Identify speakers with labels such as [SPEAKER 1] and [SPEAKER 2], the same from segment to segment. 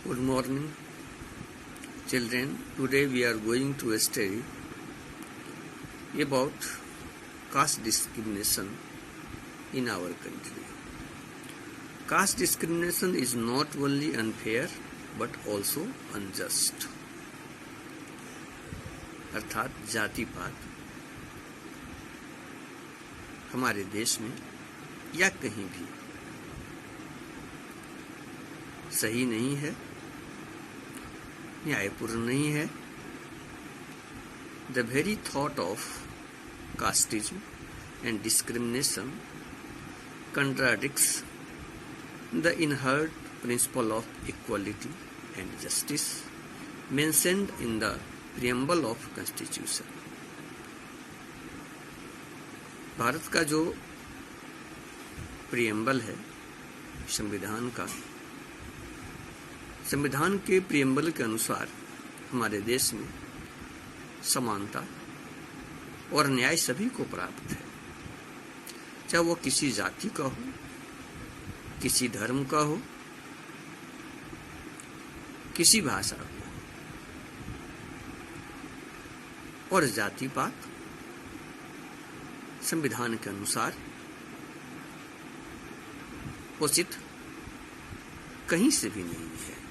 [SPEAKER 1] Good morning, children. Today we are going to study about caste discrimination in our country. Caste discrimination is not only unfair but also unjust. अर्थात जाति पात हमारे देश में या कहीं भी सही नहीं है, न्यायपूर्ण नहीं है. The very thought of casteism and discrimination contradicts the inherent principle of equality and justice mentioned in the preamble of Constitution. Bharat का जो प्रियम्बल है संविधान का, संविधान के प्रियम्बल के अनुसार हमारे देश में समानता और न्याय सभी को प्राप्त है, चाहे वो किसी जाति का हो, किसी धर्म का हो, किसी भाषा का हो. और जाति पात संविधान के अनुसार उचित कहीं से भी नहीं है.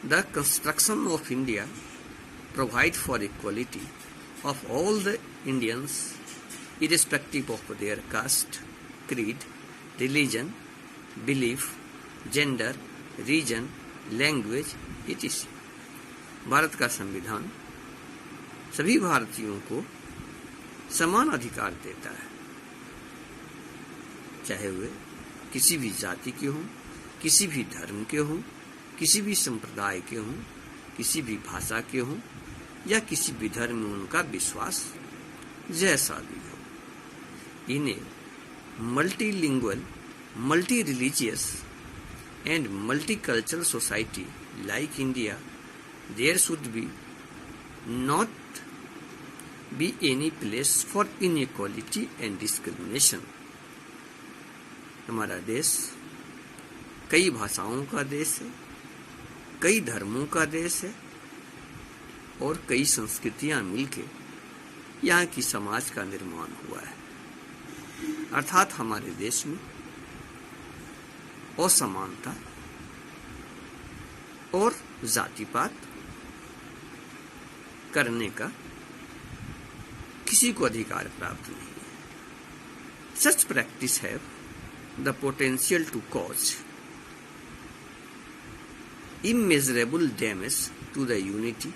[SPEAKER 1] The construction of India provide for equality of all the Indians irrespective of their caste, creed, religion, belief, gender, region, language, etc. Bharat का संविधान सभी भारतीयों को समान अधिकार देता है, चाहे वे किसी भी जाति के हों, किसी भी धर्म के हों, किसी भी संप्रदाय के हों, किसी भी भाषा के हों या किसी भी धर्म में उनका विश्वास जैसा भी हो. इन्हें multilingual, multi religious and multicultural society like India there should be not be any place for inequality and discrimination. हमारा देश कई भाषाओं का देश है, कई धर्मों का देश है और कई संस्कृतियां मिलके यहाँ की समाज का निर्माण हुआ है. अर्थात हमारे देश में असमानता और जातिपात करने का किसी को अधिकार प्राप्त नहीं है. Such practice have the potential to cause immeasurable damage to the unity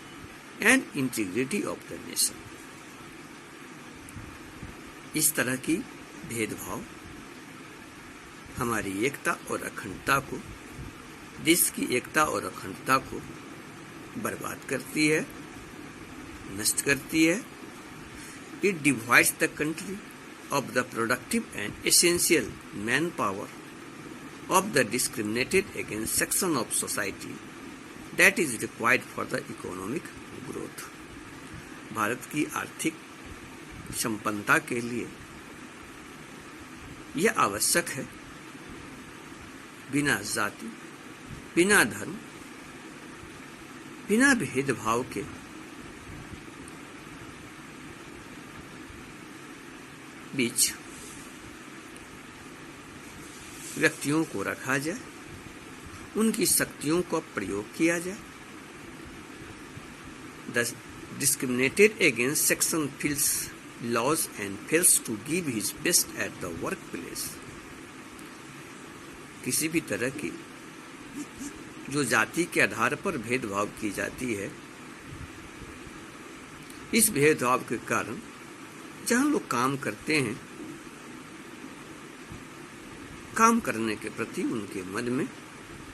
[SPEAKER 1] and integrity of the nation. इस तरह की भेदभाव हमारी एकता और अखंडता को, देश की एकता और अखंडता को बर्बाद करती है, नष्ट करती है. It divides the country of the productive and essential manpower of the discriminated against section of society that is required for the economic growth. Bharat की आर्थिक संपन्नता के लिए यह आवश्यक है बिना जाति, बिना धर्म, बिना भेदभाव के बीच व्यक्तियों को रखा जाए, उनकी शक्तियों का प्रयोग किया जाए. The discriminated against section feels laws and fails to give his best at the workplace. किसी भी तरह की जो जाति के आधार पर भेदभाव की जाती है, इस भेदभाव के कारण जहाँ लोग काम करते हैं, काम करने के प्रति उनके मन में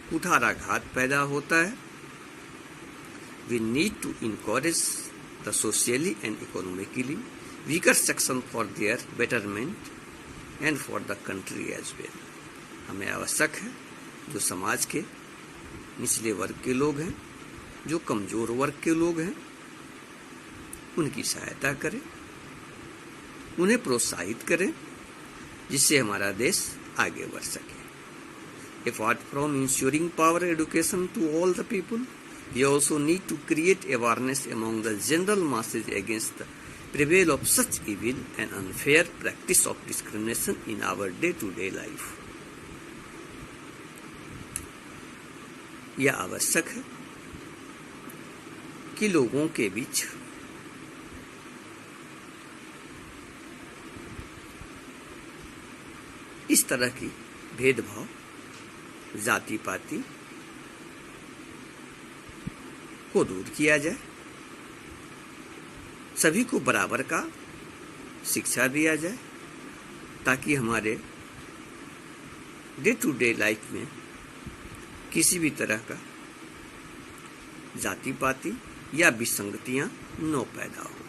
[SPEAKER 1] कुठाराघात पैदा होता है. We need to encourage the socially and economically weaker section for their betterment and for the country as well. हमें आवश्यक है जो समाज के निचले वर्ग के लोग हैं, जो कमजोर वर्ग के लोग हैं, उनकी सहायता करें, उन्हें प्रोत्साहित करें, जिससे हमारा देश आगे बढ़ सके. Apart from ensuring power education to all the people, we also need to create awareness among the general masses against the prevail of such evil and unfair practice of discrimination in our day-to-day life. यह आवश्यक है कि लोगों के बीच इस तरह की भेदभाव, जाति पाति को दूर किया जाए, सभी को बराबर का शिक्षा दिया जाए, ताकि हमारे डे टू डे लाइफ में किसी भी तरह का जाति पाति या विसंगतियां न पैदा हो।